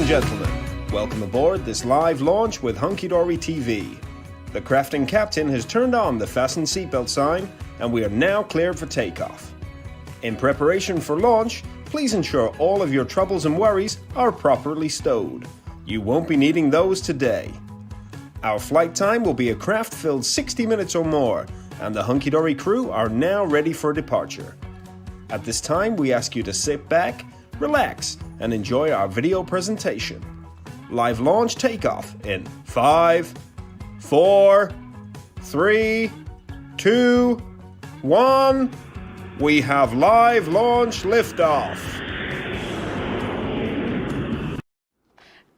gentlemen, welcome aboard this live launch with Hunky Dory TV. The crafting captain has turned on the fasten seatbelt sign and we are now cleared for takeoff. In preparation for launch, please ensure all of your troubles and worries are properly stowed. You won't be needing those today. Our flight time will be a craft-filled 60 minutes or more, and the Hunky Dory crew are now ready for departure. At this time, we ask you to sit back, relax, and enjoy our video presentation. Live launch takeoff in 5, 4, 3, 2, 1. We have live launch liftoff.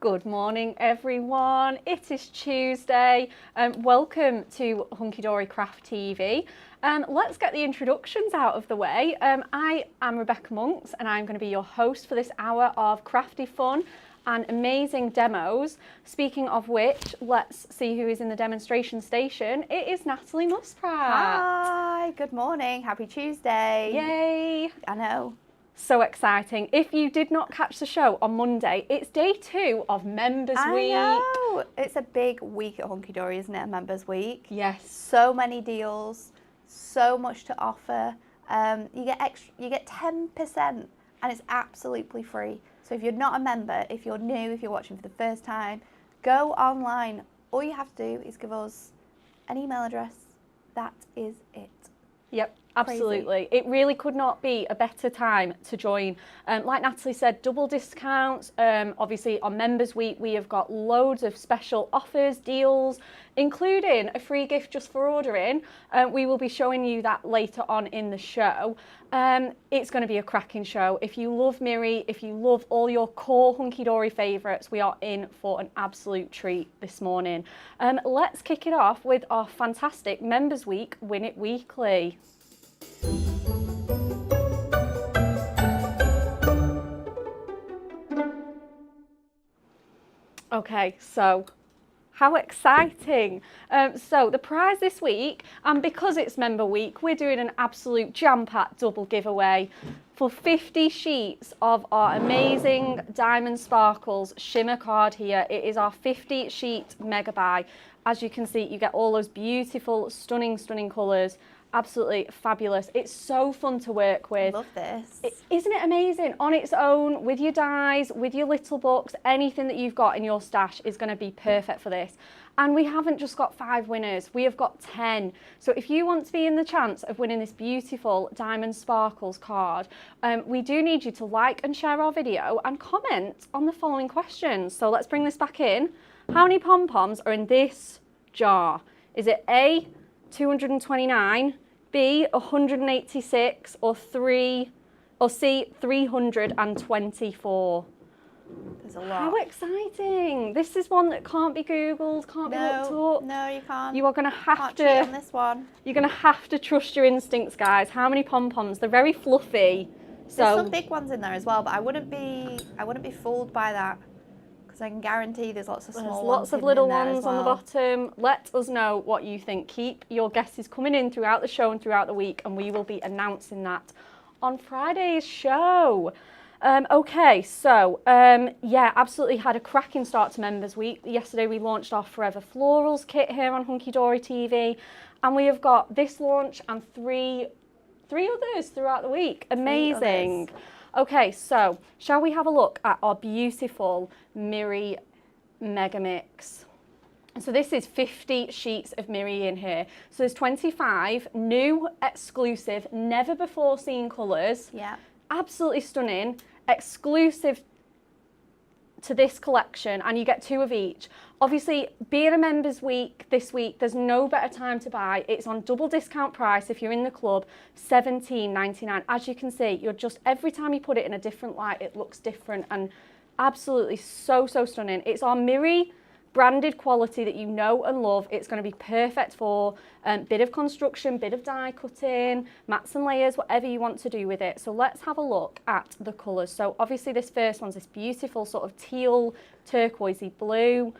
Good morning, everyone. It is Tuesday. Welcome to Hunky Dory Craft TV. Let's get the introductions out of the way. I am Rebekah Monks and I'm going to be your host for this hour of crafty fun and amazing demos. Speaking of which, let's see who is in the demonstration station. It is Natalie Musprat. Hi, good morning. Happy Tuesday. Yay. I know. So exciting. If you did not catch the show on Monday, it's day 2 of Members Week. I know. It's a big week at Hunky Dory, isn't it? Members Week. Yes. So many deals, so much to offer. You get 10% and it's absolutely free. So if you're not a member, if you're new, if you're watching for the first time, go online. All you have to do is give us an email address. That is it. Yep. Absolutely. Crazy. It really could not be a better time to join. Like Natalie said, double discounts. Obviously on Members Week, we have got loads of special offers, deals, including a free gift just for ordering. We will be showing you that later on in the show. It's going to be a cracking show. If you love Miri, if you love all your core Hunky Dory favourites, we are in for an absolute treat this morning. Let's kick it off with our fantastic Members Week Win It Weekly. Okay, so how exciting. So the prize this week, and because it's Member Week, we're doing an absolute jam-packed double giveaway for 50 sheets of our amazing Diamond Sparkles shimmer card here. It is our 50 sheet mega buy. As you can see, you get all those beautiful, stunning colours. Absolutely fabulous. It's so fun to work with. I love this. Isn't it amazing? On its own, with your dies, with your little books, anything that you've got in your stash is going to be perfect for this. And we haven't just got 5 winners, we have got 10. So if you want to be in the chance of winning this beautiful Diamond Sparkles card, we do need you to like and share our video and comment on the following questions. So let's bring this back in. How many pom-poms are in this jar? Is it A, 229, B, 186, or C, 324? There's a lot. How exciting. This is one that can't be Googled, can't be looked up. No, you can't. You are going to have to, cheat on this one. You're going to have to trust your instincts, guys. How many pom-poms? They're very fluffy. There's some big ones in there as well, but I wouldn't be fooled by that. I can guarantee there's lots of small ones. There's lots of little ones on the bottom. Let us know what you think. Keep your guesses coming in throughout the show and throughout the week, and we will be announcing that on Friday's show. Okay, so yeah, absolutely had a cracking start to Members Week. Yesterday we launched our Forever Florals kit here on Hunky Dory TV, and we have got this launch and three others throughout the week. Amazing. Okay, so shall we have a look at our beautiful Miri Mega Mix? So this is 50 sheets of Miri in here. So there's 25 new, exclusive, never before seen colours. Yeah. Absolutely Stunning, exclusive to this collection, and you get 2 of each. Obviously, being a Members Week this week, there's no better time to buy. It's on double discount price if you're in the club, $17.99. As you can see, you're just, every time you put it in a different light, it looks different and absolutely so stunning. It's our Miri branded quality that you know and love. It's going to be perfect for bit of construction, bit of die cutting, mats and layers, whatever you want to do with it. So let's have a look at the colours. So obviously this first one's this beautiful sort of teal turquoisey blue.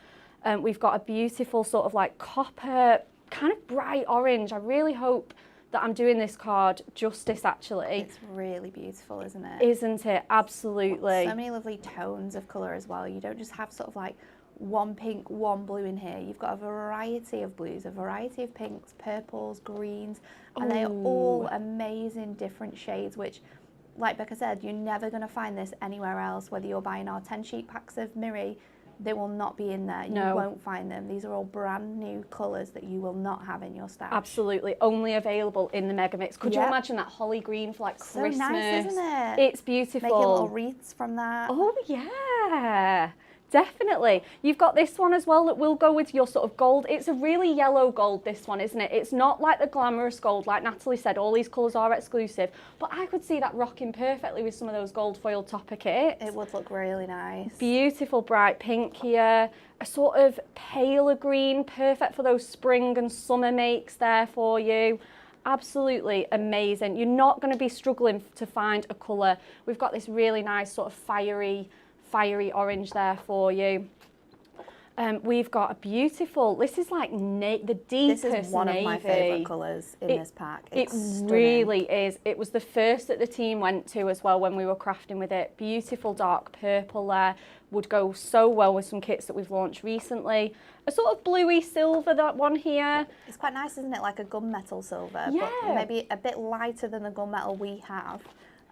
We've got a beautiful sort of like copper, kind of bright orange. I really hope that I'm doing this card justice, actually. It's really beautiful, isn't it? Isn't it? Absolutely. So many lovely tones of colour as well. You don't just have sort of like one pink, one blue in here. You've got a variety of blues, a variety of pinks, purples, greens, and they are all amazing different shades, which, like Becca said, you're never going to find this anywhere else. Whether you're buying our 10 sheet packs of Miri, they will not be in there. No. You won't find them. These are all brand new colours that you will not have in your stash. Absolutely. Only available in the Mega Mix. Could you imagine that holly green for like Christmas? So nice, isn't it? It's beautiful. Making little wreaths from that. Oh, yeah. Definitely. You've got this one as well that will go with your sort of gold. It's a really yellow gold, this one, isn't it? It's not like the glamorous gold, like Natalie said, all these colours are exclusive, but I could see that rocking perfectly with some of those gold foil topper kits. It would look really nice. Beautiful bright pink here, a sort of paler green, perfect for those spring and summer makes there for you. Absolutely amazing. You're not going to be struggling to find a colour. We've got this really nice sort of fiery orange there for you. We've got a beautiful, this is like the deepest navy. This is one of my favourite colours in this pack. It's stunning. Really is. It was the first that the team went to as well when we were crafting with it. Beautiful dark purple there. Would go so well with some kits that we've launched recently. A sort of bluey silver, that one here. It's quite nice, isn't it? Like a gunmetal silver, Yeah. but maybe a bit lighter than the gunmetal we have.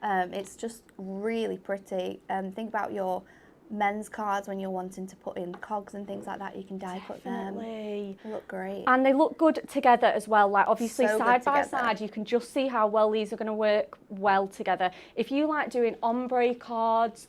It's just really pretty. Think about your men's cards when you're wanting to put in cogs and things like that. You can die cut them. Definitely. They look great. And they look good together as well. Like obviously So side good by together. side, you can just see how well these are going to work well together. If you like doing ombre cards,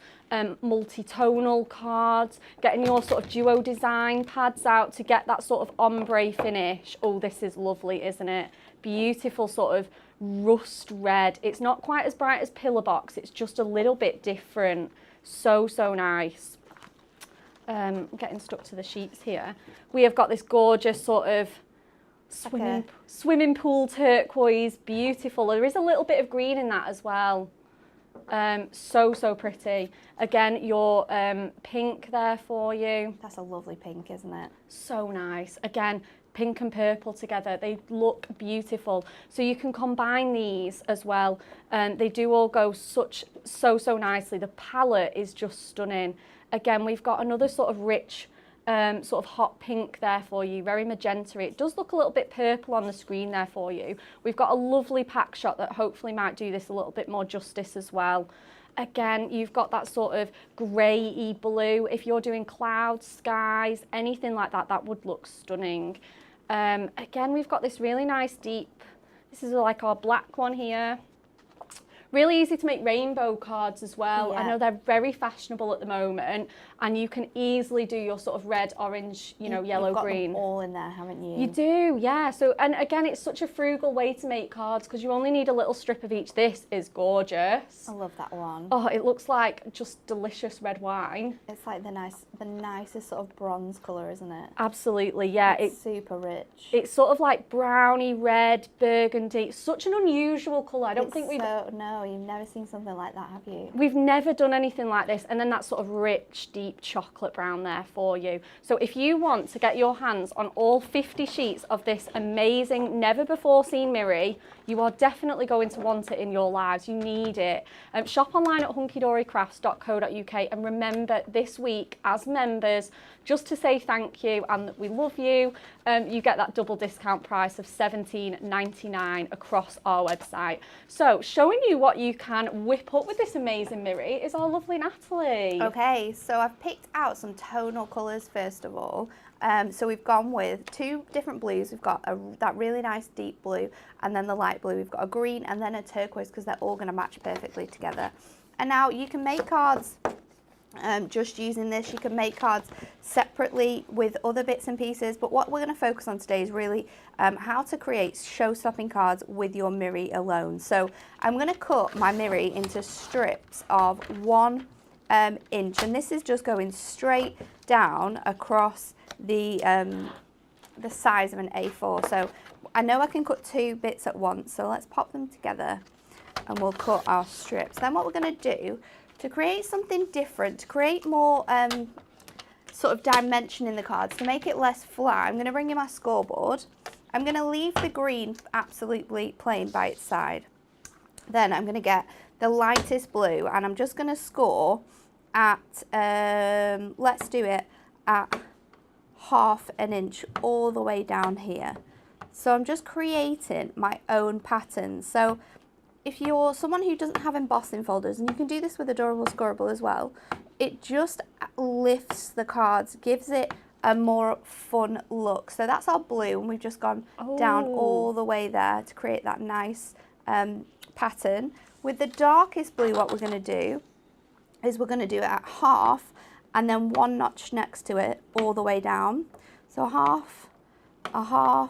multi-tonal cards, getting your sort of duo design pads out to get that sort of ombre finish. Oh, this is lovely, isn't it? Beautiful sort of rust red. It's not quite as bright as Pillar Box. It's just a little bit different. So nice. Getting stuck to the sheets here. We have got this gorgeous sort of swimming pool turquoise. Beautiful. There is a little bit of green in that as well. So pretty. Again, your pink there for you. That's a lovely pink, isn't it? So Nice. Again, pink and purple together. They look beautiful. So you can combine these as well. They do all go so nicely. The palette is just stunning. Again, we've got another sort of rich, sort of hot pink there for you, very magenta. It does look a little bit purple on the screen there for you. We've got a lovely pack shot that hopefully might do this a little bit more justice as well. Again, you've got that sort of grey-y blue. If you're doing clouds, skies, anything like that, that would look stunning. Again, we've got this really nice deep, this is like our black one here. Really easy to make rainbow cards as well. Yeah. I know they're very fashionable at the moment, and you can easily do your sort of red, orange, yellow, You've got green. them all in there, haven't you? You do, yeah. So, and again, it's such a frugal way to make cards because you only need a little strip of each. This is gorgeous. I love that one. Oh, it looks like just delicious red wine. It's like the nicest sort of bronze colour, isn't it? Absolutely, yeah. It's super rich. It's sort of like browny red, burgundy. Such an unusual colour. I don't think we've... No, you've never seen something like that, have you? We've never done anything like this. And then that sort of rich, deep chocolate brown there for you. So if you want to get your hands on all 50 sheets of this amazing, never before seen Miri, you are definitely going to want it in your lives. You need it. Shop online at hunkydorycrafts.co.uk, and remember this week as members, just to say thank you and that we love you, you get that double discount price of $17.99 across our website. So showing you what you can whip up with this amazing Miri is our lovely Natalie. Okay, so I've picked out some tonal colours first of all. So we've gone with two different blues. We've got that really nice deep blue and then the light blue. We've got a green and then a turquoise because they're all going to match perfectly together. And now you can make cards just using this. You can make cards separately with other bits and pieces, but what we're going to focus on today is really how to create show-stopping cards with your Miri alone. So I'm going to cut my Miri into strips of 1 inch, and this is just going straight down across the size of an A4. So I know I can cut 2 bits at once, so let's pop them together and we'll cut our strips. Then what we're going to do to create something different, to create more sort of dimension in the cards, to make it less flat, I'm going to bring in my scoreboard I'm going to leave the green absolutely plain by its side. Then I'm going to get the lightest blue, and I'm just going to score at, let's do it at 1/2 inch all the way down here. So I'm just creating my own pattern. So if you're someone who doesn't have embossing folders, and you can do this with Adorable Scoreable as well, it just lifts the cards, gives it a more fun look. So that's our blue, and we've just gone down all the way there to create that nice pattern. With the darkest blue, what we're going to do is we're going to do it at 1/2 and then 1 notch next to it all the way down. So 1/2, 1/2,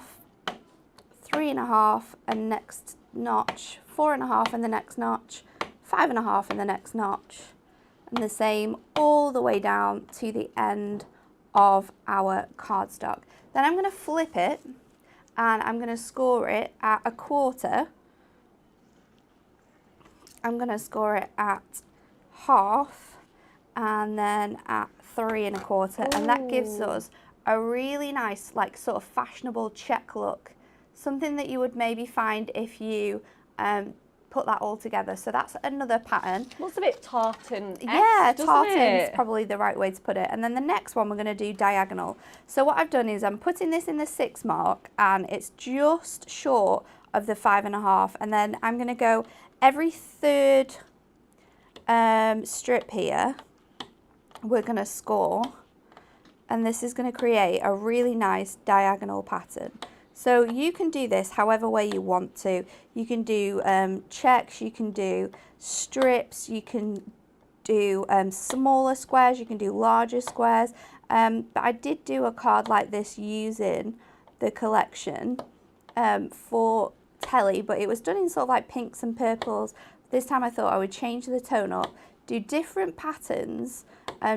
3.5, and next notch, 4.5 and the next notch, 5.5 and the next notch, and the same all the way down to the end of our cardstock. Then I'm going to flip it, and I'm going to score it at 1/4. I'm going to score it at 1/2, and then at 3.25, and that gives us a really nice, like, sort of fashionable check look. Something that you would maybe find if you put that all together. So that's another pattern. Looks a bit tartan-esque, yeah, doesn't tartan's it? probably the right way to put it. And then the next one we're going to do diagonal. So what I've done is I'm putting this in the 6 mark, and it's just short of the 5.5, and then I'm going to go every 3rd strip here. We're going to score, and this is going to create a really nice diagonal pattern. So you can do this however way you want to. You can do checks, you can do strips, you can do smaller squares, you can do larger squares. But I did do a card like this using the collection for telly, but it was done in sort of like pinks and purples. This time I thought I would change the tone up, do different patterns,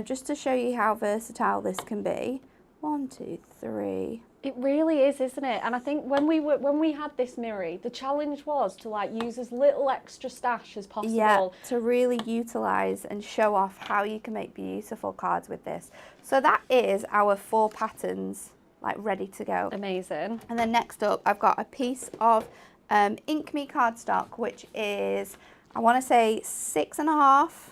just to show you how versatile this can be. 1, 2, 3. It really is, isn't it? And I think when we had this Miri, the challenge was to like use as little extra stash as possible. Yeah, to really utilise and show off how you can make beautiful cards with this. So that is our 4 patterns, like, ready to go. Amazing. And then next up, I've got a piece of Ink Me cardstock, which is, I want to say 6.5.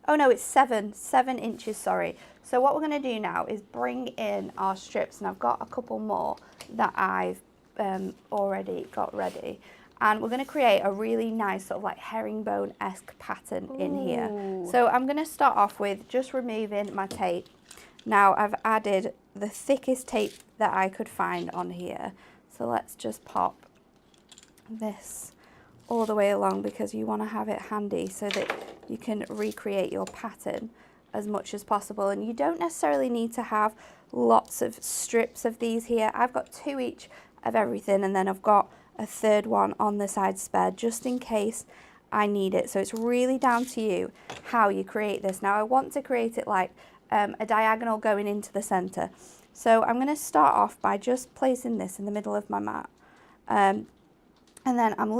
Oh no, it's 7 inches, sorry. So what we're going to do now is bring in our strips, and I've got a couple more that I've already got ready. And we're going to create a really nice sort of like herringbone-esque pattern in here. So I'm going to start off with just removing my tape. Now I've added the thickest tape that I could find on here. So let's just pop this all the way along, because you want to have it handy so that you can recreate your pattern as much as possible. And you don't necessarily need to have lots of strips of these here. I've got 2 each of everything, and then I've got a 3rd one on the side spare just in case I need it. So it's really down to you how you create this. Now I want to create it like a diagonal going into the center. So I'm going to start off by just placing this in the middle of my mat. And then I'm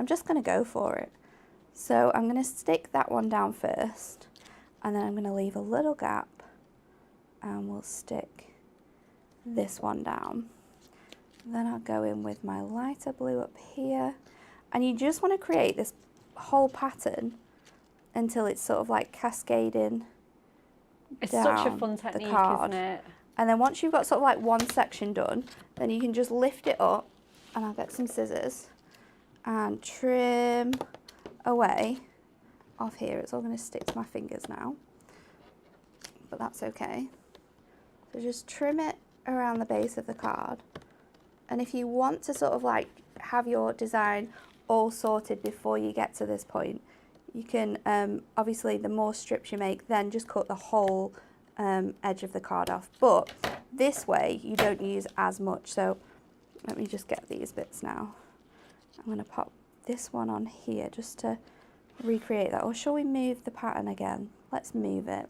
just going to go for it. So I'm going to stick that one down first, and then I'm going to leave a little gap, and we'll stick this one down. Then I'll go in with my lighter blue up here, and you just want to create this whole pattern until it's sort of like cascading. It's down such a fun technique, the card. isn't it? And then once you've got sort of like one section done, then you can just lift it up, and I'll get some scissors and trim away off here. It's all going to stick to my fingers now, but that's okay. So just trim it around the base of the card. And if you want to sort of like have your design all sorted before you get to this point, you can, obviously the more strips you make, then just cut the whole edge of the card off. But this way you don't use as much. So let me just get these bits now. I'm going to pop this one on here just to recreate that. Or shall we move the pattern again? Let's move it.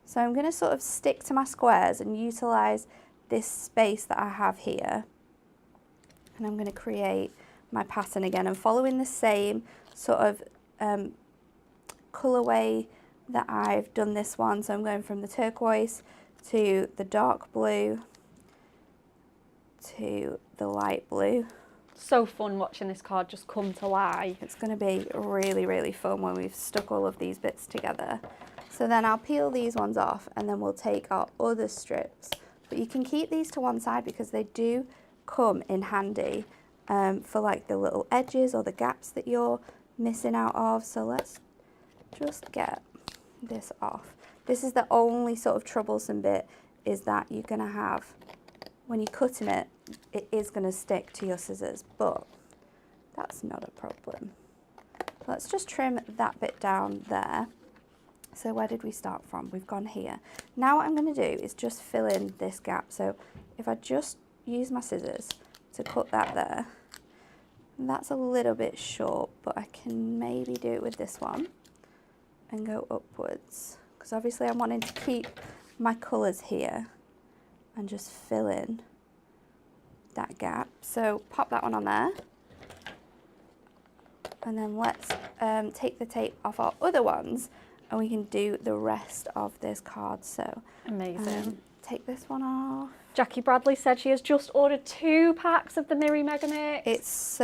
So I'm going to sort of stick to my squares and utilise this space that I have here. And I'm going to create my pattern again. I'm following the same sort of colourway that I've done this one. So I'm going from the turquoise to the dark blue to the light blue. So fun watching this card just come to life. It's going to be really, really fun when we've stuck all of these bits together. So then I'll peel these ones off and then we'll take our other strips. But you can keep these to one side because they do come in handy for like the little edges or the gaps that you're missing out of. So let's just get this off. This is the only sort of troublesome bit, is that you're going to have, when you're cutting it, it is going to stick to your scissors, but that's not a problem. Let's just trim that bit down there. So where did we start from? We've gone here. Now what I'm going to do is just fill in this gap. So if I just use my scissors to cut that there, that's a little bit short, but I can maybe do it with this one and go upwards, because obviously I'm wanting to keep my colours here and just fill in that gap. So pop that one on there, and then let's take the tape off our other ones and we can do the rest of this card. So Amazing. Take this one off. Jackie Bradley said she has just ordered 2 packs of the Mirri Mega Mix.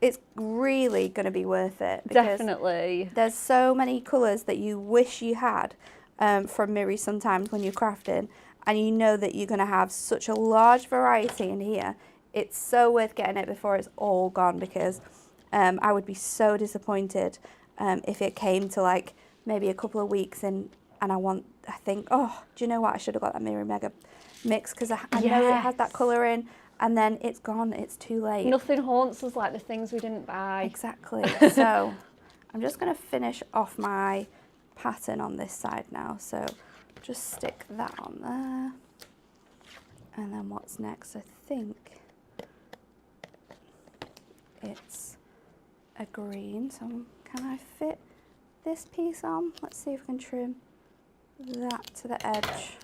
It's really going to be worth it. Definitely. There's so many colours that you wish you had from Miri sometimes when you're crafting, and you know that you're going to have such a large variety in here. It's so worth getting it before it's all gone, because I would be so disappointed if it came to like maybe a couple of weeks and I think, oh, do you know what? I should have got that Mirri Mega Mix, because I know it has that colour in, and then it's gone, it's too late. Nothing haunts us like the things we didn't buy. Exactly. So I'm just going to finish off my pattern on this side now. So just stick that on there. And then what's next? I think it's a green. So can I fit this piece on? Let's see if I can trim that to the edge.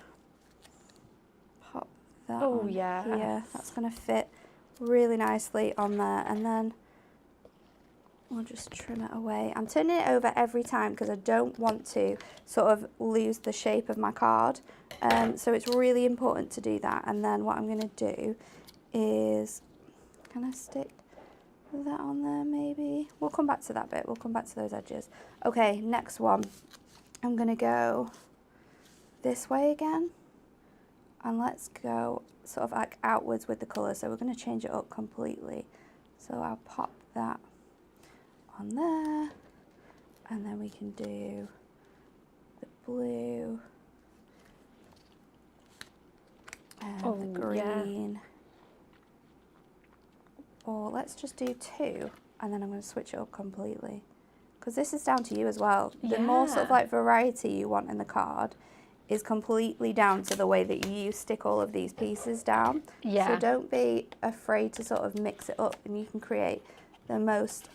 Pop that on here. That's going to fit really nicely on there, and then we'll just trim it away. I'm turning it over every time because I don't want to sort of lose the shape of my card, so it's really important to do that. And then what I'm going to do is, can I stick that on there maybe? We'll come back to that bit, we'll come back to those edges. Okay, next one. I'm going to go this way again, and let's go sort of like outwards with the colour. So we're going to change it up completely. So I'll pop that on there, and then we can do the blue and the green. Or let's just do 2, and then I'm going to switch it up completely, because this is down to you as well. The more sort of like variety you want in the card is completely down to the way that you stick all of these pieces down. So don't be afraid to sort of mix it up, and you can create the most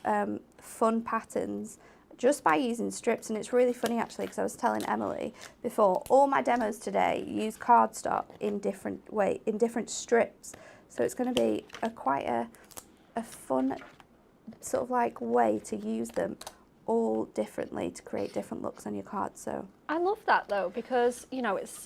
fun patterns just by using strips. And it's really funny actually, because I was telling Emily before, all my demos today use cardstock in different strips. So it's going to be quite a fun sort of like way to use them all differently to create different looks on your card. So I love that though, because you know it's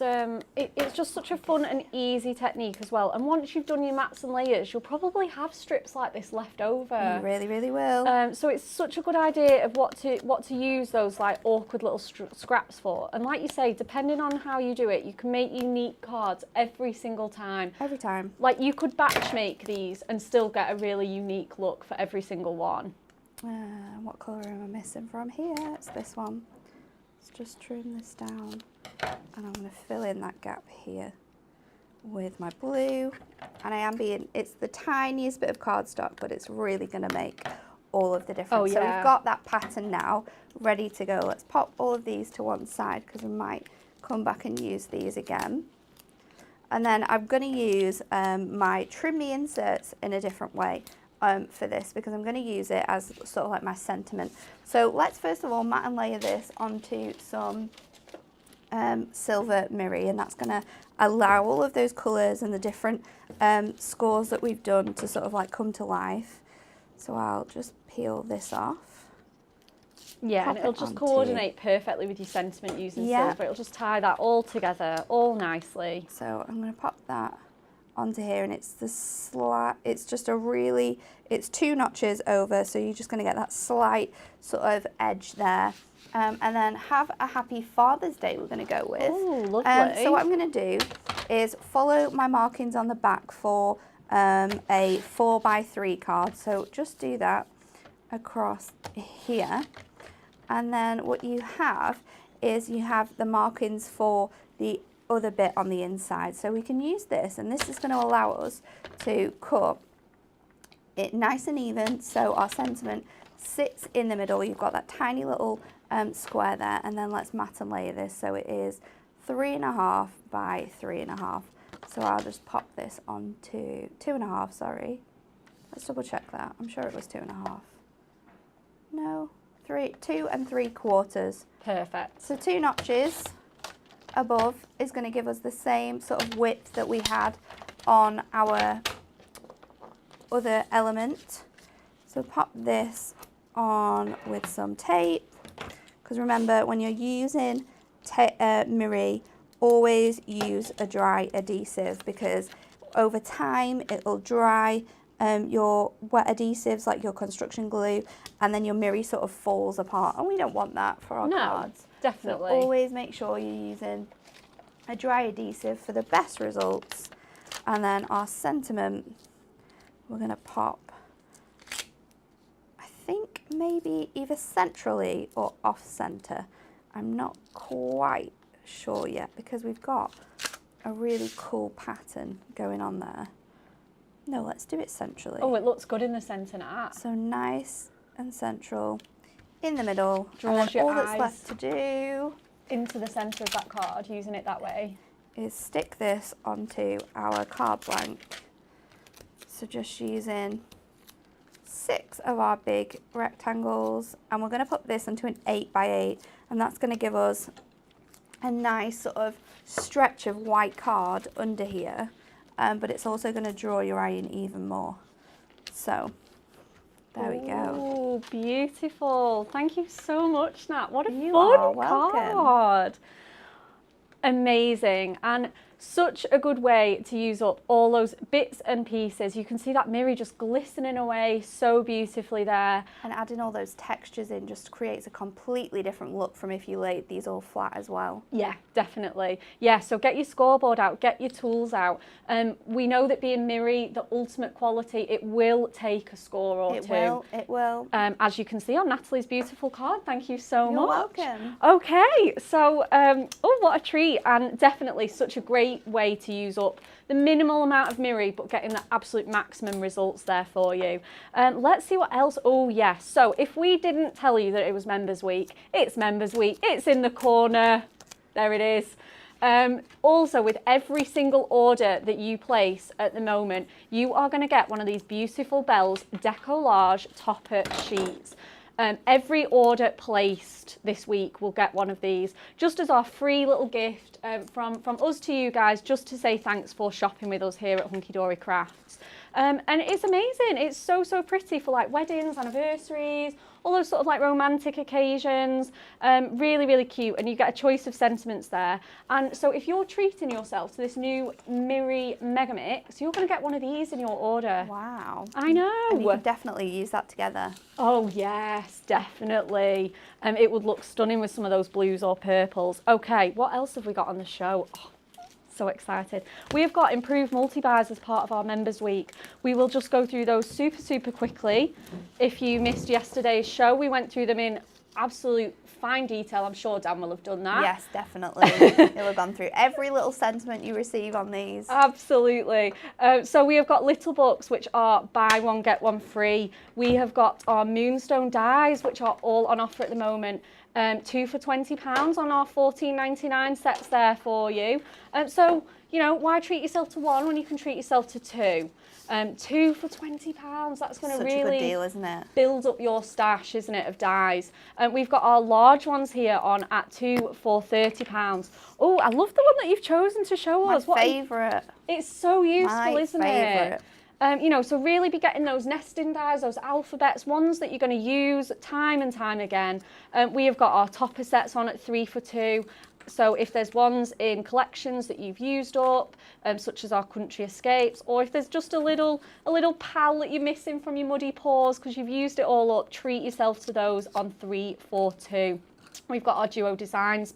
just such a fun and easy technique as well. And once you've done your mats and layers, you'll probably have strips like this left over. You really, really will. So it's such a good idea of what to use those like awkward little scraps for. And like you say, depending on how you do it, you can make unique cards every single time. Every time. Like you could batch make these and still get a really unique look for every single one. What colour am I missing from here? It's this one. Let's just trim this down, and I'm going to fill in that gap here with my blue. And it's the tiniest bit of cardstock, but it's really going to make all of the difference. So we've got that pattern now ready to go. Let's pop all of these to one side, because we might come back and use these again. And then I'm going to use my trim me inserts in a different way. For this, because I'm going to use it as sort of like my sentiment. So let's first of all mat and layer this onto some silver Miri, and that's going to allow all of those colours and the different scores that we've done to sort of like come to life. So I'll just peel this off. Yeah, and it'll just coordinate perfectly with your sentiment using silver. It'll just tie that all together, all nicely. So I'm going to pop that onto here, and it's it's just it's 2 notches over, so you're just going to get that slight sort of edge there. And then have a happy Father's Day we're going to go with. Oh, lovely. So what I'm going to do is follow my markings on the back for a 4x3 card. So just do that across here. And then what you have is you have the markings for the other bit on the inside. So we can use this, and this is going to allow us to cut it nice and even, so our sentiment sits in the middle. You've got that tiny little square there, and then let's mat and layer this. So it is 3.5 by 3.5. So I'll just pop this onto 2.5, sorry. Let's double check that. I'm sure it was 2.5. No, 2 3/4. Perfect. So 2 notches above is going to give us the same sort of width that we had on our other element. So pop this on with some tape, because remember, when you're using Mirri, always use a dry adhesive, because over time it'll dry your wet adhesives like your construction glue, and then your Mirri sort of falls apart, and we don't want that for our cards. Definitely. So always make sure you're using a dry adhesive for the best results. And then our sentiment, we're going to pop, I think maybe either centrally or off center. I'm not quite sure yet, because we've got a really cool pattern going on there. No, let's do it centrally. Oh, it looks good in the centre, Nat. So nice and central in the middle. Draws your all that's eyes left to do into the centre of that card, using it that way. Is stick this onto our card blank. So just using 6 of our big rectangles, and we're going to put this into an 8x8, and that's going to give us a nice sort of stretch of white card under here, but it's also going to draw your eye in even more. So there we go. Oh, beautiful. Thank you so much, Nat. What a You fun are welcome. card. Amazing, and such a good way to use up all those bits and pieces. You can see that Mirri just glistening away so beautifully there. And adding all those textures in just creates a completely different look from if you laid these all flat as well. Yeah, definitely. Yeah, so get your scoreboard out, get your tools out. We know that being Mirri, the ultimate quality, it will take a score or two. It will. As you can see on Natalie's beautiful card. Thank you so much. You're welcome. Okay, so, oh, what a treat, and definitely such a great way to use up the minimal amount of Mirri, but getting the absolute maximum results there for you. Let's see what else. Oh yes, so if we didn't tell you that it was Members Week, it's Members Week, it's in the corner, there it is. Also, with every single order that you place at the moment, you are going to get one of these beautiful Bells Decollage Topper sheets. Every order placed this week will get one of these, just as our free little gift from us to you guys, just to say thanks for shopping with us here at Hunky Dory Crafts. And it's amazing. It's so, so pretty for like weddings, anniversaries, all those sort of like romantic occasions. Really, really cute. And you get a choice of sentiments there. And so if you're treating yourself to this new Mirri Mega Mix, you're going to get one of these in your order. Wow. I know. And you can definitely use that together. Oh yes, definitely. It would look stunning with some of those blues or purples. Okay, what else have we got on the show? Oh, so excited. We have got improved multi-buys as part of our Members Week. We will just go through those super, super quickly. If you missed yesterday's show, we went through them in absolute fine detail. I'm sure Dan will have done that. Yes, definitely. He'll have gone through every little sentiment you receive on these. Absolutely. So we have got little books, which are buy one, get one free. We have got our Moonstone dies, which are all on offer at the moment. 2 for £20 on our £14.99 sets there for you. So, you know, why treat yourself to one when you can treat yourself to two? 2 for £20, that's going to really Such a good deal, isn't it? build up your stash, isn't it, of dies. We've got our large ones here on at 2 for £30. Oh, I love the one that you've chosen to show us. My favourite. It's so useful, isn't favourite. it? You know, so really be getting those nesting dies, those alphabets, ones that you're going to use time and time again. We have got our topper sets on at 3 for £2. So if there's ones in collections that you've used up, such as our Country Escapes, or if there's just a little pal that you're missing from your muddy paws because you've used it all up, treat yourself to those on 342. We've got our duo designs.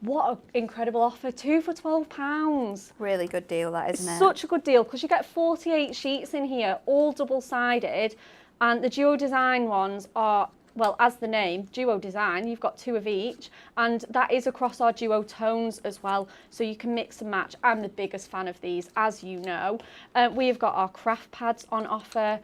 What an incredible offer, 2 for £12. Really good deal, that, isn't it? Such a good deal because you get 48 sheets in here, all double-sided, and the duo design ones are, well, as the name, duo design, you've got 2 of each, and that is across our duo tones as well, so you can mix and match. I'm the biggest fan of these, as you know. We have got our craft pads on offer.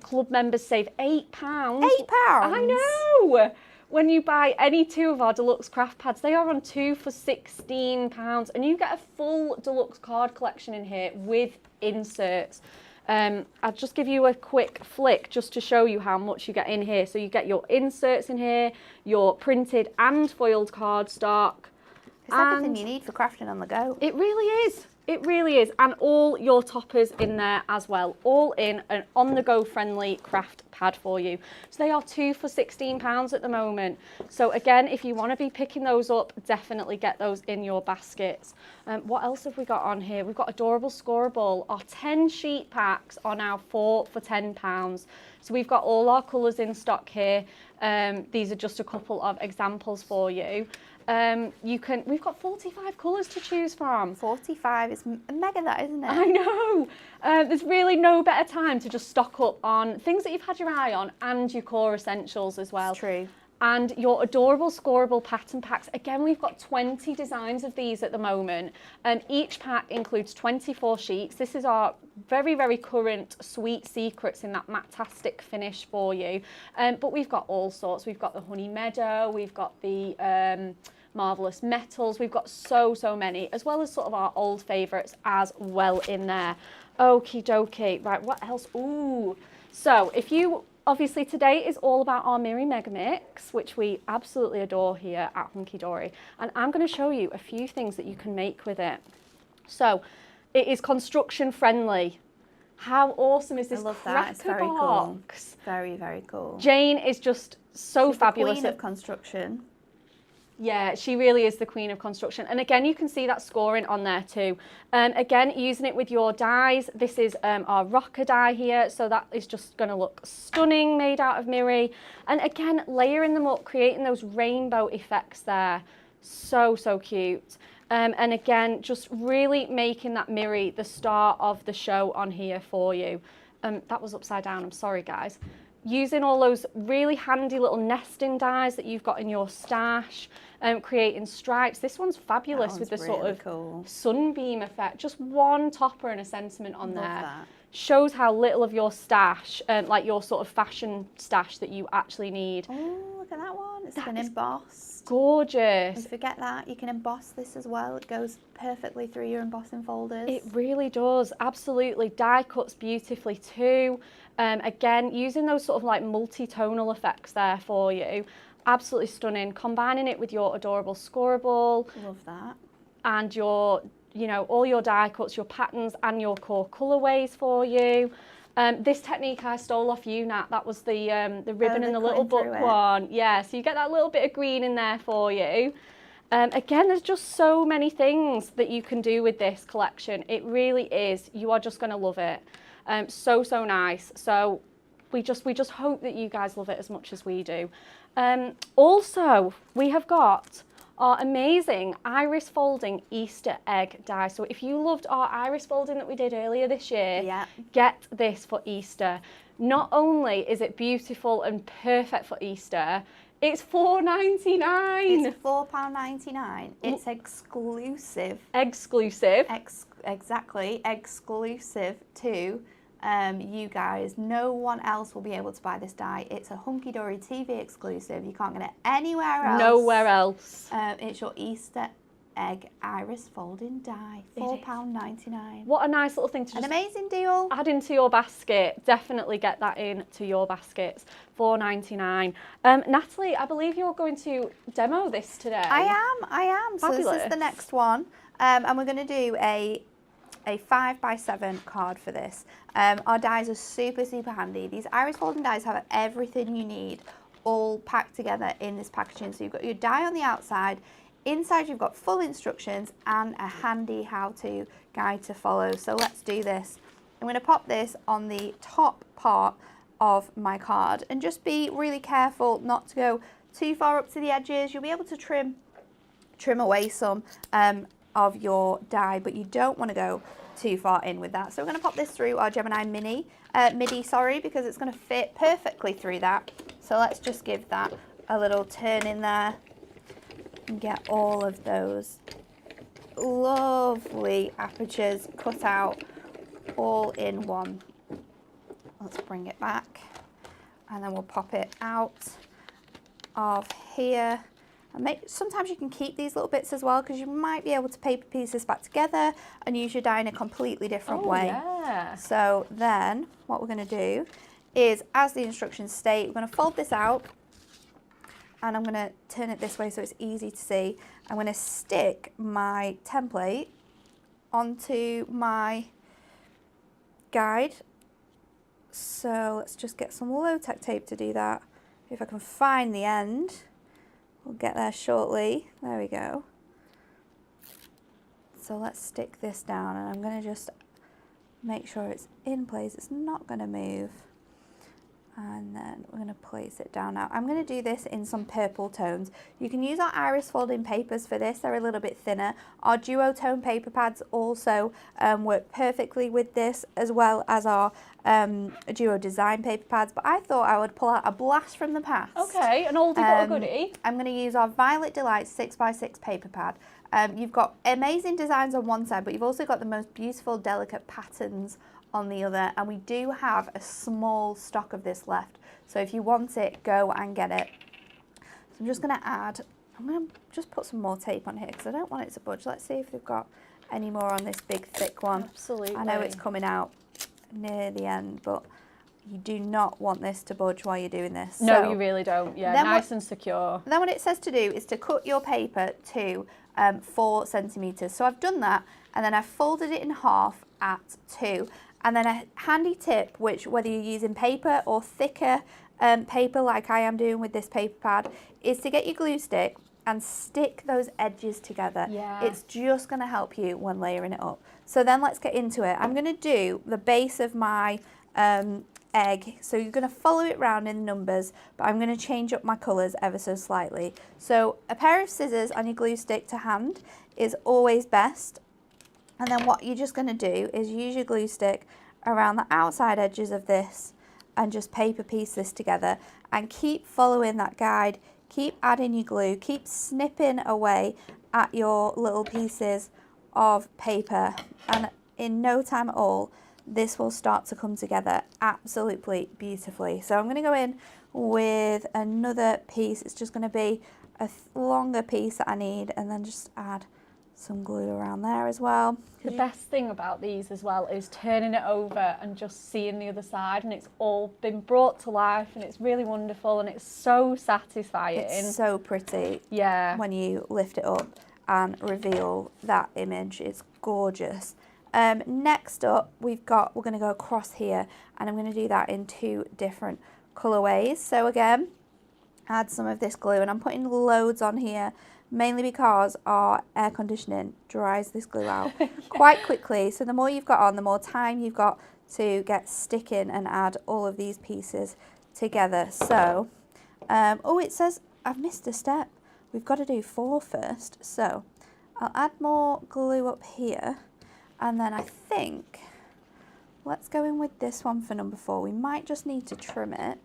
Club members save £8. £8? I know! When you buy any 2 of our deluxe craft pads, they are on 2 for £16, and you get a full deluxe card collection in here with inserts. I'll just give you a quick flick just to show you how much you get in here. So you get your inserts in here, your printed and foiled cardstock. It's everything you need for crafting on the go. It really is. It really is. And all your toppers in there as well. All in an on-the-go friendly craft pad for you. So they are 2 for £16 at the moment. So again, if you want to be picking those up, definitely get those in your baskets. What else have we got on here? We've got Adorable Scoreable. Our 10 sheet packs are now 4 for £10. So we've got all our colours in stock here. These are just a couple of examples for you. We've got 45 colours to choose from. 45 is mega, that, isn't it? I know. There's really no better time to just stock up on things that you've had your eye on and your core essentials as well. It's true. And your Adorable Scoreable pattern packs. Again, we've got 20 designs of these at the moment. Each pack includes 24 sheets. This is our very, very current Sweet Secrets in that matastic finish for you. But we've got all sorts. We've got the Honey Meadow. We've got the Marvellous Metals. We've got so many, as well as sort of our old favourites as well in there. Okie dokie. Right, what else? Ooh. So if you... Obviously today is all about our Miri Mega Mix, which we absolutely adore here at Hunky Dory. And I'm going to show you a few things that you can make with it. So it is construction friendly. How awesome is this cracker It's very box? Cool. Very, very cool. Jane is just so She's fabulous. The queen of construction. Yeah, she really is the queen of construction. And again, you can see that scoring on there too. Again, using it with your dies. This is our rocker die here. So that is just going to look stunning, made out of Miri. And again, layering them up, creating those rainbow effects there. So cute. And again, just really making that Miri the star of the show on here for you. That was upside down, I'm sorry guys. Using all those really handy little nesting dies that you've got in your stash, creating stripes. This one's fabulous with the really sort of cool sunbeam effect. Just one topper and a sentiment on there. That. Shows how little of your stash, like your sort of fashion stash that you actually need. Oh, look at that one. It's been embossed. Gorgeous. Don't forget that. You can emboss this as well. It goes perfectly through your embossing folders. It really does. Absolutely. Die cuts beautifully too. Again, using those sort of like multi-tonal effects there for you. Absolutely stunning. Combining it with your Adorable Scoreable. Love that. And your, you know, all your die cuts, your patterns and your core colourways for you. This technique I stole off you, Nat. That was the ribbon and the little book one. Yeah, so you get that little bit of green in there for you. Again, there's just so many things that you can do with this collection. It really is. You are just going to love it. So nice. So we just hope that you guys love it as much as we do. Also, we have got our amazing iris folding Easter egg die. So if you loved our iris folding that we did earlier this year, get this for Easter. Not only is it beautiful and perfect for Easter, it's $4.99. It's £4.99. It's exclusive. Exclusive. Exactly. Exclusive to you guys. No one else will be able to buy this die. It's a Hunky Dory TV exclusive. You can't get it anywhere else. Nowhere else. It's your Easter egg iris folding die. £4.99. What a nice little thing to An just amazing deal. add into your basket. Definitely get that into your baskets. $4.99. Natalie, I believe you're going to demo this today. I am. Fabulous. So this is the next one. And we're going to do a 5x7 card for this. Our dies are super handy. These iris folding dies have everything you need all packed together in this packaging. So you've got your die on the outside. inside you've got full instructions and a handy how-to guide to follow. So let's do this. I'm going to pop this on the top part of my card and just be really careful not to go too far up to the edges. You'll be able to trim away some of your die, but you don't want to go too far in with that. So we're going to pop this through our Gemini MIDI, because it's going to fit perfectly through that. So let's just give that a little turn in there and get all of those lovely apertures cut out all in one. Let's bring it back and then we'll pop it out of here. And sometimes you can keep these little bits as well, because you might be able to paper pieces back together and use your die in a completely different way. Yeah. So then what we're going to do is, as the instructions state, we're going to fold this out and I'm going to turn it this way so it's easy to see. I'm going to stick my template onto my guide. So let's just get some low-tech tape to do that. If I can find the end, we'll get there shortly. There we go. So let's stick this down and I'm going to just make sure it's in place. It's not going to move. And then we're going to place it down now. I'm going to do this in some purple tones. You can use our iris folding papers for this. They're a little bit thinner. Our duotone paper pads also work perfectly with this, as well as our duo design paper pads. But I thought I would pull out a blast from the past. Okay, an oldie but a goodie. I'm going to use our Violet Delight 6x6 paper pad. You've got amazing designs on one side, but you've also got the most beautiful, delicate patterns on the other, and we do have a small stock of this left, so if you want it, go and get it. So I'm just going to just put some more tape on here because I don't want it to budge. Let's see if they've got any more on this big thick one. Absolutely. I know it's coming out near the end, but you do not want this to budge while you're doing this. No, so you really don't. Yeah, nice and secure. Then what it says to do is to cut your paper to 4 centimetres. So I've done that, and then I've folded it in half at 2. And then a handy tip, which whether you're using paper or thicker paper like I am doing with this paper pad, is to get your glue stick and stick those edges together. Yeah. It's just going to help you when layering it up. So then let's get into it. I'm going to do the base of my egg. So you're going to follow it round in numbers, but I'm going to change up my colours ever so slightly. So a pair of scissors on your glue stick to hand is always best. And then what you're just going to do is use your glue stick around the outside edges of this and just paper piece this together, and keep following that guide, keep adding your glue, keep snipping away at your little pieces of paper, and in no time at all this will start to come together absolutely beautifully. So I'm going to go in with another piece. It's just going to be a longer piece that I need, and then just add some glue around there as well. The best thing about these as well is turning it over and just seeing the other side, and it's all been brought to life, and it's really wonderful, and it's so satisfying. It's so pretty. Yeah. When you lift it up and reveal that image, it's gorgeous. Next up, we're going to go across here, and I'm going to do that in 2 different colorways. So again, add some of this glue, and I'm putting loads on here, mainly because our air conditioning dries this glue out quite quickly. So the more you've got on, the more time you've got to get sticking and add all of these pieces together. So, oh, it says I've missed a step. We've got to do 4 first. So I'll add more glue up here, and then I think let's go in with this one for number 4. We might just need to trim it.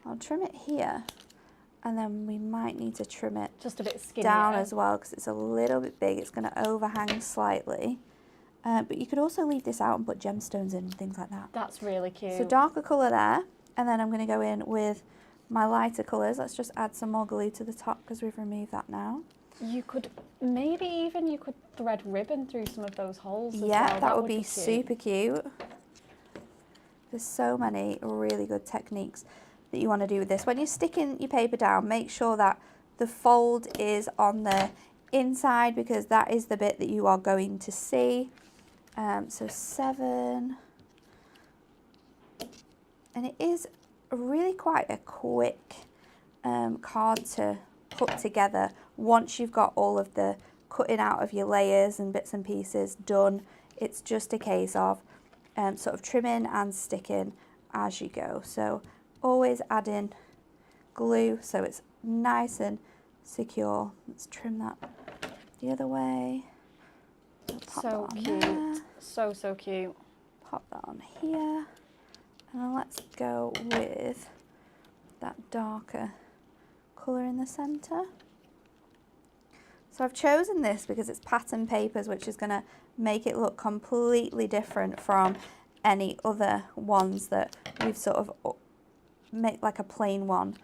I'll trim it here. And then we might need to trim it just a bit skinnier down as well, because it's a little bit big. It's going to overhang slightly. But you could also leave this out and put gemstones in and things like that. That's really cute. So darker colour there. And then I'm going to go in with my lighter colours. Let's just add some more glue to the top because we've removed that now. You could maybe even thread ribbon through some of those holes as yeah, well. that would be super cute. There's so many really good techniques that you want to do with this. When you're sticking your paper down, make sure that the fold is on the inside, because that is the bit that you are going to see. So 7, and it is really quite a quick card to put together once you've got all of the cutting out of your layers and bits and pieces done. It's just a case of sort of trimming and sticking as you go. So always add in glue so it's nice and secure. Let's trim that the other way. Pop So that on cute. there. So cute. Pop that on here. And then let's go with that darker colour in the centre. So I've chosen this because it's pattern papers, which is going to make it look completely different from any other ones that we've sort of made like a plain one.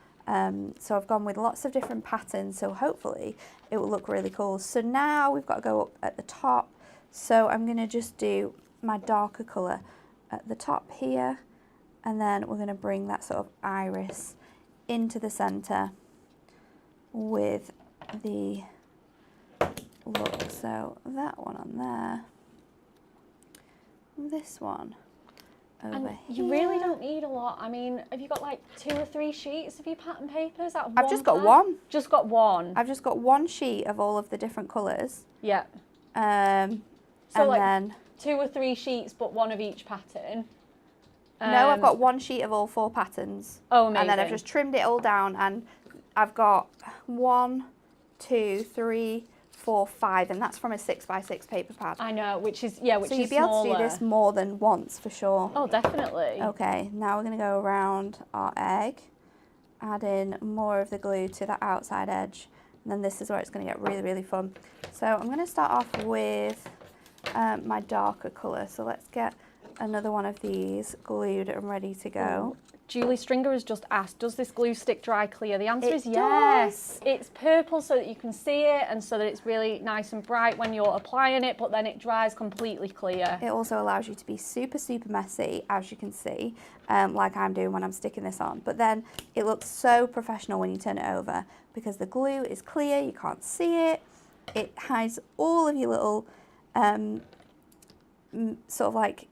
So I've gone with lots of different patterns, so hopefully it will look really cool. So now we've got to go up at the top. So I'm going to just do my darker colour at the top here, and then we're going to bring that sort of iris into the centre with the look. So that one on there, this one over And here. you really don't need a lot. I mean, have you got like 2 or 3 sheets of your pattern papers out of I've one just got pack? one. Just got one. I've just got one sheet of all of the different colours. Yeah. So And like then 2 or 3 sheets, but one of each pattern. no, I've got one sheet of all 4 patterns. Oh, amazing. And then I've just trimmed it all down, and I've got 1, 2, 3, 4, 5, and that's from a 6x6 paper pad. I know, which is So you'd be able to do this more than once for sure. Oh, definitely. Okay, now we're going to go around our egg, add in more of the glue to the outside edge, and then this is where it's going to get really, really fun. So I'm going to start off with my darker colour. So let's get another one of these glued and ready to go. Julie Stringer has just asked, does this glue stick dry clear? The answer It is yes. It's purple so that you can see it and so that it's really nice and bright when you're applying it, but then it dries completely clear. It also allows you to be super, super messy, as you can see, like I'm doing when I'm sticking this on. But then it looks so professional when you turn it over because the glue is clear, you can't see it. It hides all of your little sort of like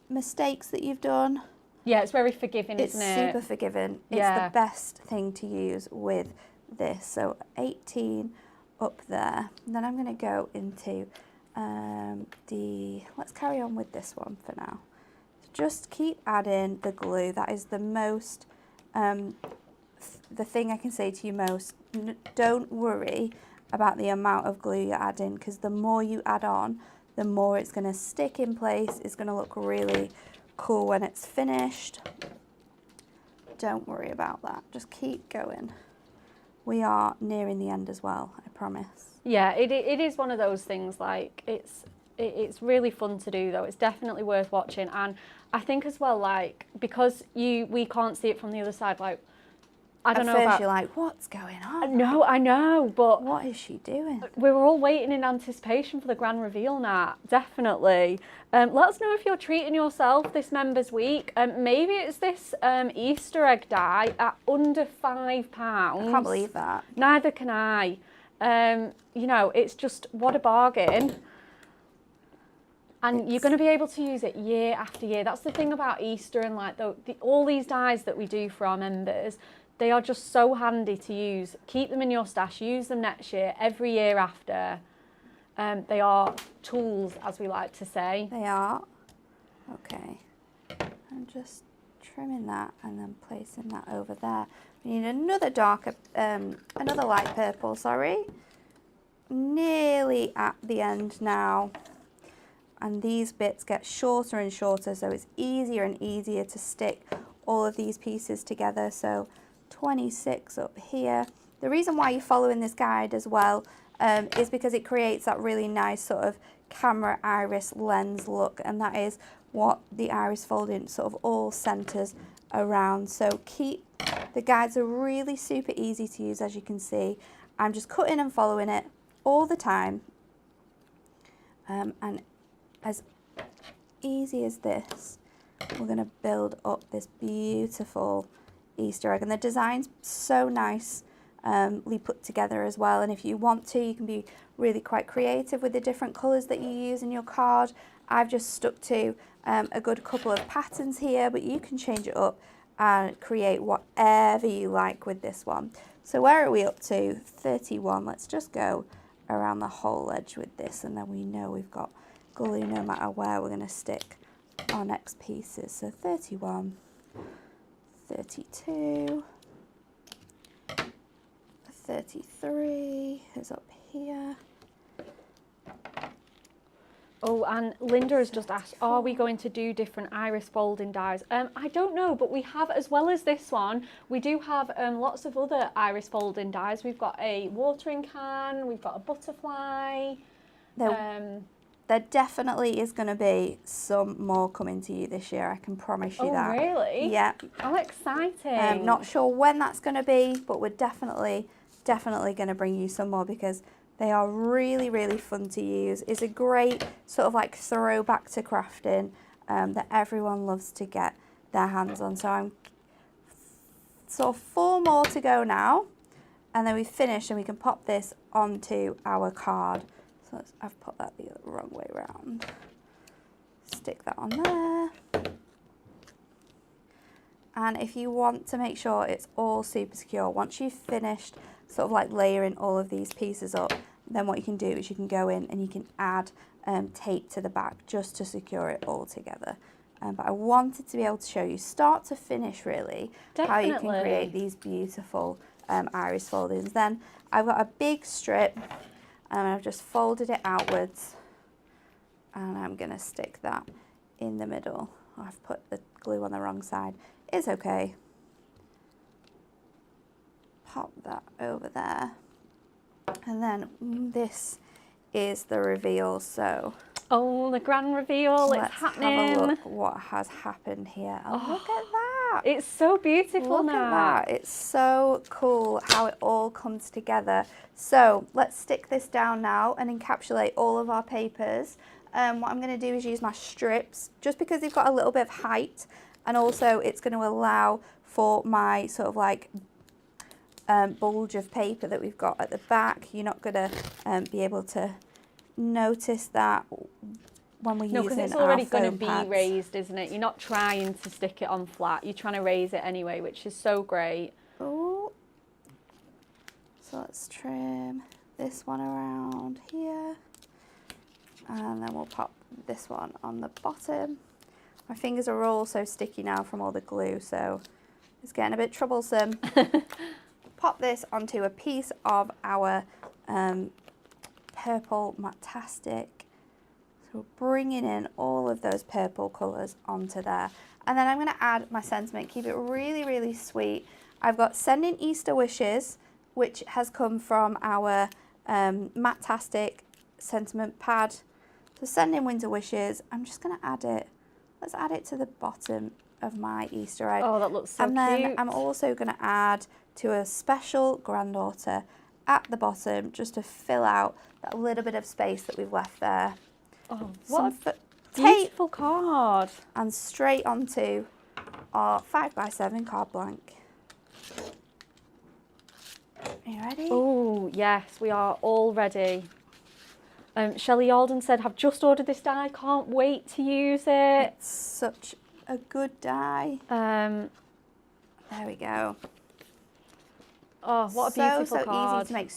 mistakes that you've done. Yeah, it's very forgiving, It's isn't it? super forgiving. Yeah. It's the best thing to use with this. So 18 up there. And then I'm going to go into let's carry on with this one for now. Just keep adding the glue. That is the most, the thing I can say to you most. Don't worry about the amount of glue you're adding, because the more you add on, the more it's going to stick in place. It's going to look really cool when it's finished. Don't worry about that. Just keep going. We are nearing the end as well, I promise. Yeah, it is one of those things, like it's really fun to do though. It's definitely worth watching, and I think as well, like, because we can't see it from the other side, like, I don't know At first about, you're like, what's going on? no, I know, but What is she doing? we were all waiting in anticipation for the grand reveal, Nat. Definitely. Let us know if you're treating yourself this Members Week. Maybe it's this Easter egg die at under £5. I can't believe that. Neither can I. You know, it's just, what a bargain. And you're going to be able to use it year after year. That's the thing about Easter and like all these dies that we do for our members. They are just so handy to use. Keep them in your stash, use them next year, every year after. They are tools, as we like to say. They are. Okay. I'm just trimming that and then placing that over there. We need another darker, another light purple, sorry. Nearly at the end now. And these bits get shorter and shorter, so it's easier and easier to stick all of these pieces together. So 26 up here. The reason why you're following this guide as well is because it creates that really nice sort of camera iris lens look, and that is what the iris folding sort of all centers around. So the guides are really super easy to use, as you can see. I'm just cutting and following it all the time, and as easy as this, we're going to build up this beautiful Easter egg, and the design's so nicely put together as well. And if you want to, you can be really quite creative with the different colours that you use in your card. I've just stuck to a good couple of patterns here, but you can change it up and create whatever you like with this one. So where are we up to? 31. Let's just go around the whole edge with this, and then we know we've got glue no matter where we're going to stick our next pieces. So 31, 32, 33 is up here. Oh, and Linda has just asked, are we going to do different iris folding dies? I don't know, but we have, as well as this one, we do have lots of other iris folding dies. We've got a watering can, we've got a butterfly. There definitely is going to be some more coming to you this year, I can promise you that. Oh, really? Yeah. How exciting. Not sure when that's going to be, but we're definitely going to bring you some more because they are really, really fun to use. It's a great sort of like throwback to crafting that everyone loves to get their hands on. So I'm sort of 4 more to go now, and then we finish and we can pop this onto our card. So I've put that the wrong way around. Stick that on there. And if you want to make sure it's all super secure, once you've finished sort of like layering all of these pieces up, then what you can do is you can go in and you can add tape to the back just to secure it all together. But I wanted to be able to show you start to finish really how you can create these beautiful iris foldings. Then I've got a big strip and I've just folded it outwards, and I'm going to stick that in the middle. I've put the glue on the wrong side. It's okay. Pop that over there. And then this is the reveal. So oh, the grand reveal, it's happening. Let's have a look what has happened here. Oh, look at that. It's so beautiful look now. At that. It's so cool how it all comes together. So let's stick this down now and encapsulate all of our papers. What I'm going to do is use my strips, just because they've got a little bit of height, and also it's going to allow for my sort of like bulge of paper that we've got at the back. You're not going to be able to notice that when we're using our foam pads. No, because it's already going to be raised, isn't it? You're not trying to stick it on flat. You're trying to raise it anyway, which is so great. Oh, so let's trim this one around here, and then we'll pop this one on the bottom. My fingers are all so sticky now from all the glue, so it's getting a bit troublesome. Pop this onto a piece of our purple Matastic. So bringing in all of those purple colours onto there. And then I'm going to add my sentiment, keep it really, really sweet. I've got Sending Easter Wishes, which has come from our Matastic sentiment pad. So Sending Winter Wishes, I'm just going to add it. Let's add it to the bottom of my Easter egg. Oh, that looks so cute. And then I'm also going to add to a special granddaughter at the bottom, just to fill out that little bit of space that we've left there. Oh, what a beautiful card. And straight onto our 5x7 card blank. Are you ready? Oh, yes, we are all ready. Shelley Alden said, I've just ordered this die, can't wait to use it. It's such a good die. There we go. Oh, what a beautiful card. Easy to make,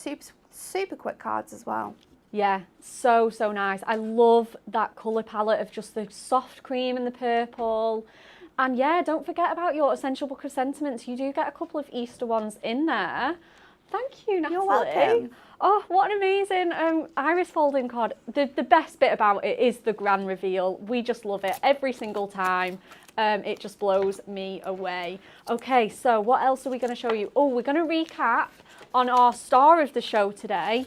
super quick cards as well. Yeah, so nice. I love that colour palette of just the soft cream and the purple. And yeah, don't forget about your Essential Book of Sentiments. You do get a couple of Easter ones in there. Thank you, Natalie. You're welcome. Oh, what an amazing iris folding card. The best bit about it is the grand reveal. We just love it every single time. It just blows me away. Okay, so what else are we going to show you? Oh, we're going to recap on our star of the show today,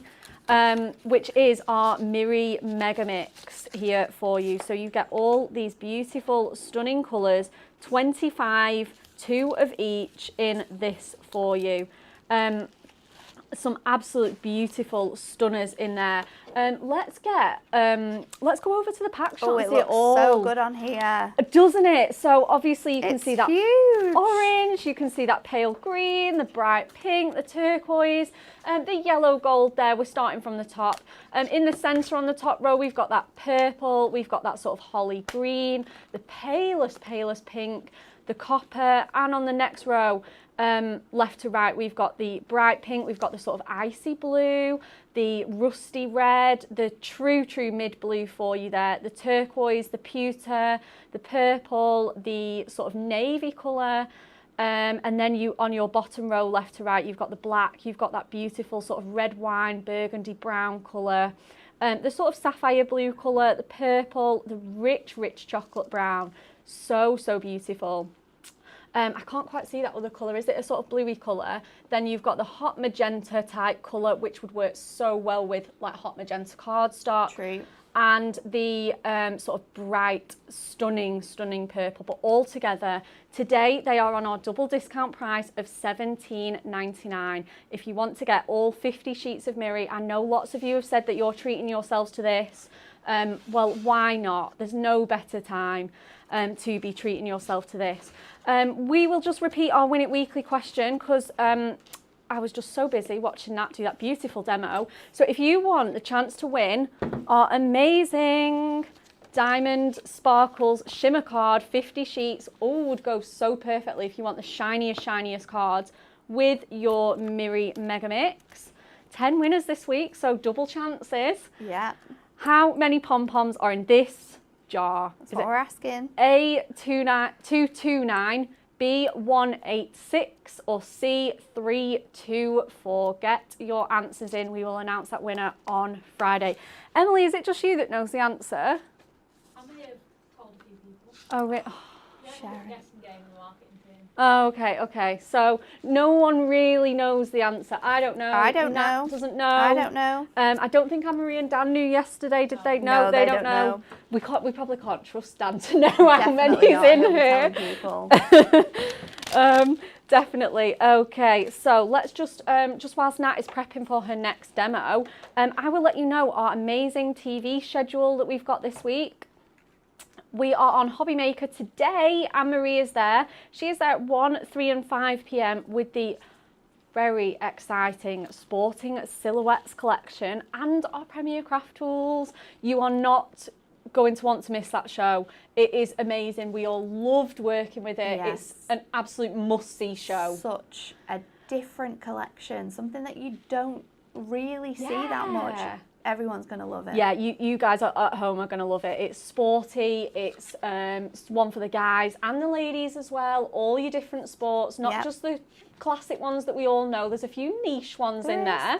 which is our Miri Mega Mix here for you. So you get all these beautiful, stunning colours, 25, 2 of each in this for you. Some absolute beautiful stunners in there. Let's go over to the pack shot and see it all. So good on here, doesn't it? So obviously you can see that huge orange, you can see that pale green, the bright pink, the turquoise, the yellow gold there. We're starting from the top. In the centre on the top row, we've got that purple, we've got that sort of holly green, the palest pink, the copper, and on the next row, left to right, we've got the bright pink, we've got the sort of icy blue, the rusty red, the true mid blue for you there, the turquoise, the pewter, the purple, the sort of navy colour, and then you, on your bottom row, left to right, you've got the black, you've got that beautiful sort of red wine, burgundy brown colour, the sort of sapphire blue colour, the purple, the rich chocolate brown. So beautiful. I can't quite see that other colour. Is it a sort of bluey colour? Then you've got the hot magenta type colour, which would work so well with like hot magenta cardstock. True. And the sort of bright, stunning purple. But all together, today they are on our double discount price of $17.99. If you want to get all 50 sheets of Miri, I know lots of you have said that you're treating yourselves to this. Well, why not? There's no better time to be treating yourself to this. We will just repeat our Win It Weekly question because I was just so busy watching Nat do that beautiful demo. So if you want the chance to win our amazing Diamond Sparkles Shimmer card, 50 sheets, would go so perfectly if you want the shiniest cards with your Miri Mega Mix. 10 winners this week, so double chances. Yeah. How many pom-poms are in this jar? That's what we're asking. A229, B186 or C324. Get your answers in. We will announce that winner on Friday. Emily, is it just you that knows the answer? I may have told a few people. Oh, really? Sharon. Guessing game in the marketing team. Oh, okay. So no one really knows the answer. I don't know. I don't Nat know. Doesn't know. I don't know. I don't think Anne-Marie and Dan knew yesterday, did they? No, they don't know. We probably can't trust Dan to know how many's in here. Definitely. Okay, so let's just whilst Nat is prepping for her next demo, I will let you know our amazing TV schedule that we've got this week. We are on Hobby Maker today. Anne-Marie is there. She is there at 1, 3 and 5 p.m. with the very exciting Sporting Silhouettes collection and our Premier Craft Tools. You are not going to want to miss that show. It is amazing. We all loved working with it. Yes. It's an absolute must-see show. Such a different collection, something that you don't really see that much. Everyone's going to love it. Yeah, you guys at home are going to love it. It's sporty, it's one for the guys and the ladies as well, all your different sports, not just the classic ones that we all know. There's a few niche ones in there.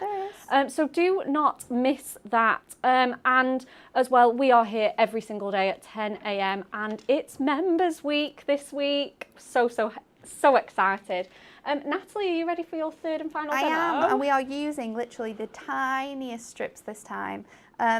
So do not miss that. And as well, we are here every single day at 10 a.m. and it's Members Week this week. So excited. Natalie, are you ready for your third and final demo? I am, and we are using literally the tiniest strips this time.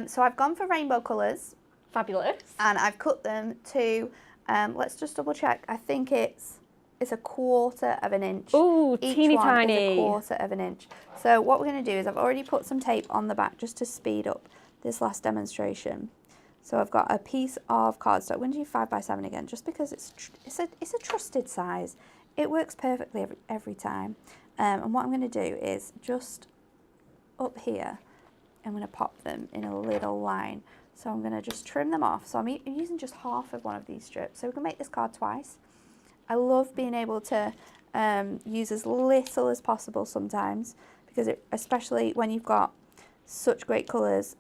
So I've gone for rainbow colours. Fabulous. And I've cut them to, let's just double check, I think it's a 1/4 of an inch. Ooh, teeny Each one tiny. is a 1/4 of an inch. So what we're going to do is I've already put some tape on the back just to speed up this last demonstration. So I've got a piece of cardstock. I'm going to do 5x7 again, just because it's a trusted size. It works perfectly every time. And what I'm going to do is just up here, I'm going to pop them in a little line. So I'm going to just trim them off. So I'm using just half of one of these strips. So we can make this card twice. I love being able to use as little as possible sometimes, because especially when you've got such great colours,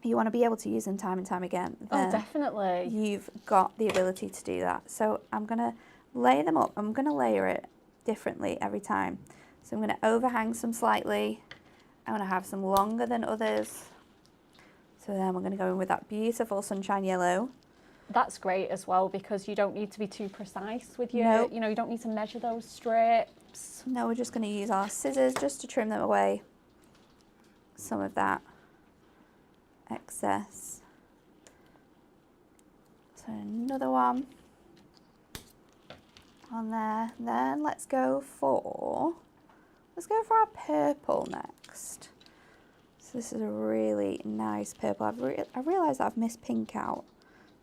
you want to be able to use them time and time again. Oh, definitely. You've got the ability to do that. So I'm going to lay them up. I'm going to layer it differently every time. So I'm going to overhang some slightly. I'm going to have some longer than others. So then we're going to go in with that beautiful sunshine yellow. That's great as well, because you don't need to be too precise with your, you know, you don't need to measure those strips. No, we're just going to use our scissors just to trim them away. Some of that excess. So another one on there. Then let's go for our purple next. So this is a really nice purple. I realised that I've missed pink out.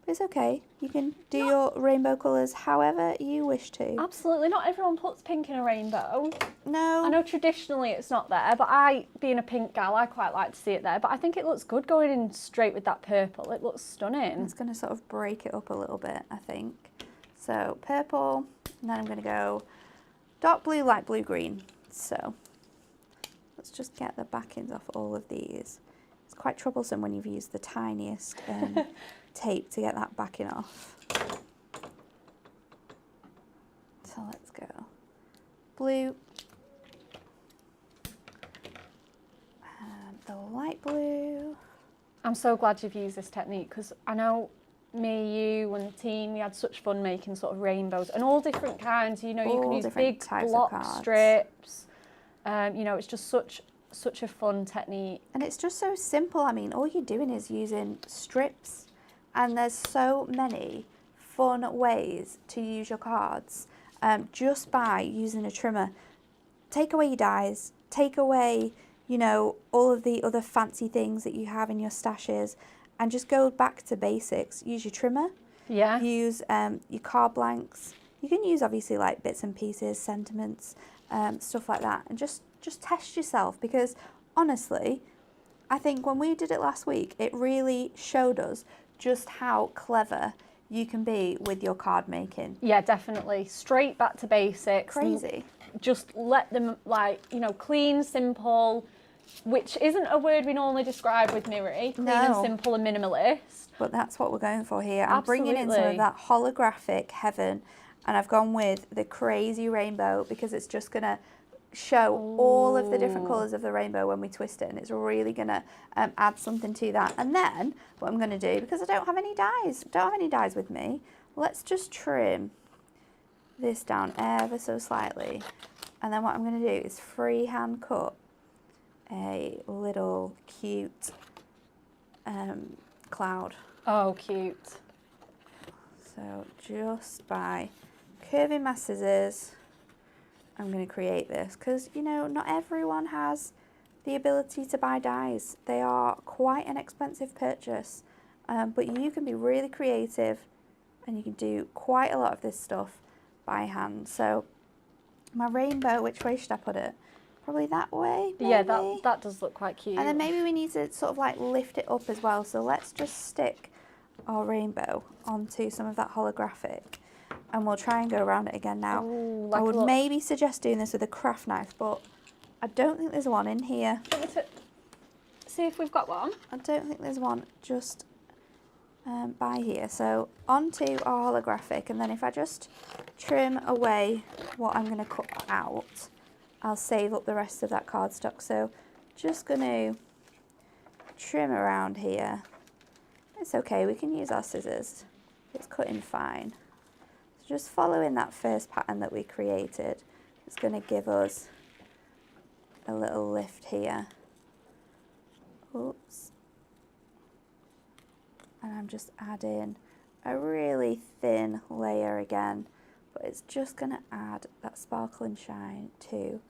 But it's okay. You can do your rainbow colours however you wish to. Absolutely. Not everyone puts pink in a rainbow. No. I know traditionally it's not there, but I, being a pink gal, I quite like to see it there. But I think it looks good going in straight with that purple. It looks stunning. It's going to sort of break it up a little bit, I think. So purple, and then I'm going to go dark blue, light blue, green. So let's just get the backings off all of these. It's quite troublesome when you've used the tiniest tape to get that backing off. So let's go blue, and the light blue. I'm so glad you've used this technique because I know me, you and the team, we had such fun making sort of rainbows and all different kinds. You know, you can All use different big types of block cards. strips. You know, it's just such a fun technique. And it's just so simple. I mean, all you're doing is using strips, and there's so many fun ways to use your cards just by using a trimmer. Take away your dies, take away, you know, all of the other fancy things that you have in your stashes, and just go back to basics. Use your trimmer. Yeah. Use your card blanks. You can use obviously like bits and pieces, sentiments, stuff like that, and just test yourself, because honestly, I think when we did it last week, it really showed us just how clever you can be with your card making. Yeah, definitely. Straight back to basics. Crazy. Just let them, like, you know, clean, simple, which isn't a word we normally describe with Miri. Clean and No. simple and minimalist. But that's what we're going for here. I'm bringing in some Absolutely. of that holographic heaven, and I've gone with the crazy rainbow because it's just going to show all of the different colours of the rainbow when we twist it, and it's really going to add something to that. And then what I'm going to do, because I don't have any dies with me, let's just trim this down ever so slightly, and then what I'm going to do is freehand cut a little cute cloud. Oh, cute. So just by curving my scissors, I'm going to create this, because, you know, not everyone has the ability to buy dies. They are quite an expensive purchase, but you can be really creative and you can do quite a lot of this stuff by hand. So my rainbow, which way should I put it? Probably that way, maybe? Yeah, that does look quite cute. And then maybe we need to sort of like lift it up as well. So let's just stick our rainbow onto some of that holographic, and we'll try and go around it again now. Ooh, I like a would little- maybe suggest doing this with a craft knife, but I don't think there's one in here. Do you want me to see if we've got one? I don't think there's one just by here. So onto our holographic, and then if I just trim away what I'm going to cut out, I'll save up the rest of that cardstock. So just going to trim around here. It's okay, we can use our scissors. It's cutting fine. So just following that first pattern that we created, it's going to give us a little lift here. Oops. And I'm just adding a really thin layer again, but it's just going to add that sparkle and shine to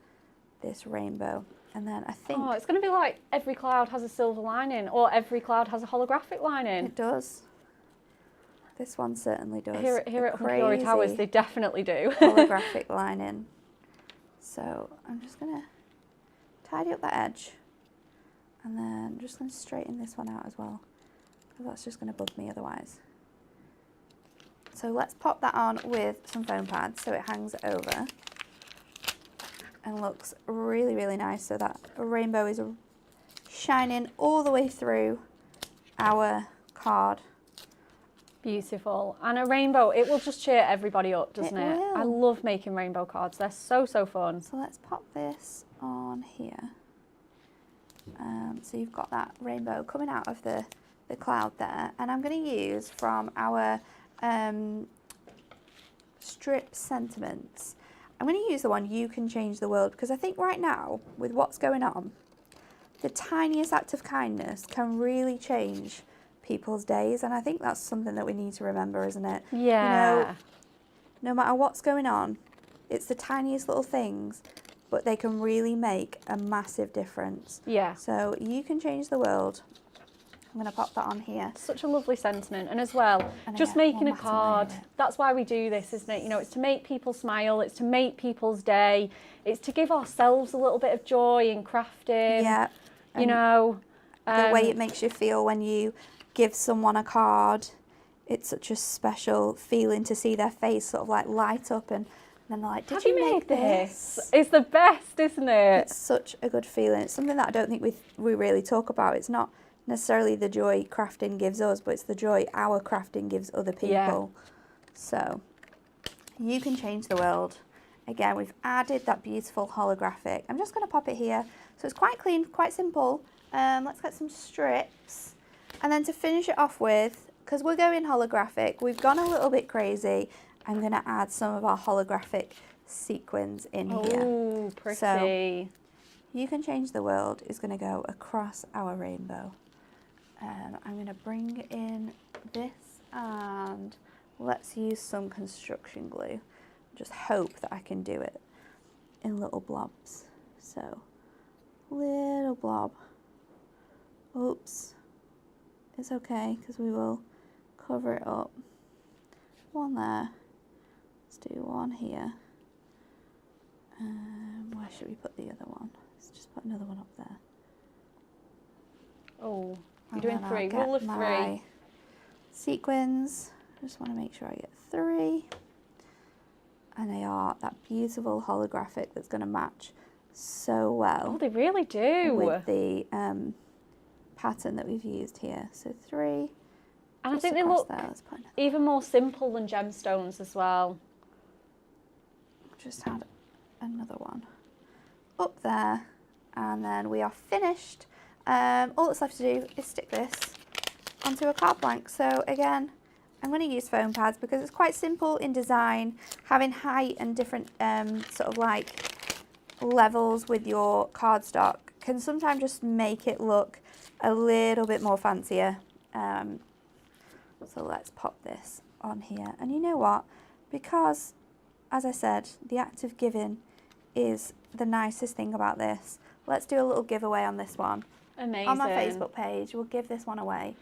this rainbow. And then I think Oh, it's going to be like every cloud has a silver lining, or every cloud has a holographic lining. it does. This one certainly does. Here A at Hunky Towers, they definitely do. holographic lining. So I'm just going to tidy up that edge, and then I'm just going to straighten this one out as well, because that's just going to bug me otherwise. So let's pop that on with some foam pads so it hangs over and looks really, really nice, so that rainbow is shining all the way through our card. Beautiful. And a rainbow, it will just cheer everybody up, doesn't it? will. I love making rainbow cards. They're so fun. So let's pop this on here. So you've got that rainbow coming out of the cloud there, and I'm going to use from our strip sentiments. I'm going to use the one You Can Change the World, because I think right now, with what's going on, the tiniest act of kindness can really change people's days, and I think that's something that we need to remember, isn't it? Yeah. You know, no matter what's going on, it's the tiniest little things, but they can really make a massive difference. Yeah. So You Can Change the World. I'm going to pop that on here. Such a lovely sentiment. And as well, And I just get making a one card, matter layer. that's why we do this, isn't it? You know, it's to make people smile, it's to make people's day, it's to give ourselves a little bit of joy in crafting. Yeah. You know. The way it makes you feel when you give someone a card it's such a special feeling to see their face sort of like light up, and then they're like, did Have you you make made this? It's the best, isn't it? It's such a good feeling. It's something that I don't think we really talk about. It's not necessarily the joy crafting gives us, but it's the joy our crafting gives other people. Yeah. So you can change the world. Again, we've added that beautiful holographic. I'm just going to pop it here. So it's quite clean, quite simple. Let's get some strips. And then to finish it off with, because we're going holographic, we've gone a little bit crazy. I'm going to add some of our holographic sequins in here. Oh, pretty. So you can change the world is going to go across our rainbow. I'm going to bring in this, and let's use some construction glue. Just hope that I can do it in little blobs. So, little blob. Oops. It's okay, because we will cover it up. One there. Let's do one here. Where should we put the other one? Let's just put another one up there. Oh, you're And doing then 3. I'll Rule of get 3. my sequins. I just want to make sure I get 3. And they are that beautiful holographic that's going to match so well Oh, they really do. with the pattern that we've used here. So 3. And I just think they across look there. Let's put another. even more simple than gemstones as well. Just add another one up there, and then we are finished. All that's left to do is stick this onto a card blank. So again, I'm going to use foam pads because it's quite simple in design. Having height and different sort of like levels with your cardstock can sometimes just make it look a little bit more fancier. So let's pop this on here. And you know what? Because, as I said, the act of giving is the nicest thing about this. Let's do a little giveaway on this one. Amazing. On my Facebook page, we'll give this one away.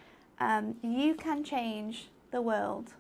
You can change the world.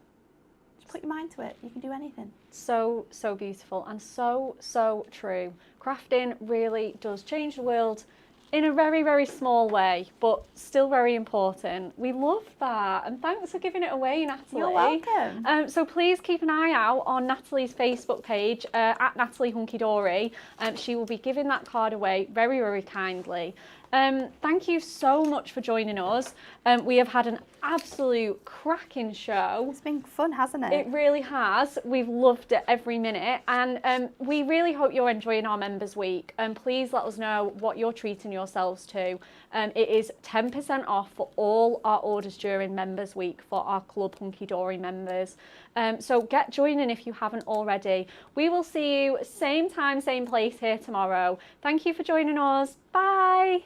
Just put your mind to it. You can do anything. So, so beautiful and so, so true. Crafting really does change the world in a very, very small way, but still very important. We love that. And thanks for giving it away, Natalie. You're welcome. So please keep an eye out on Natalie's Facebook page, at Natalie Hunky Dory. She will be giving that card away very, very kindly. Thank you so much for joining us. We have had an absolute cracking show. It's been fun, hasn't it? It really has. We've loved it every minute, and we really hope you're enjoying our Members Week. Please let us know what you're treating yourselves to. It is 10% off for all our orders during Members Week for our Club Hunky Dory members. So get joining if you haven't already. We will see you same time, same place here tomorrow. Thank you for joining us. Bye.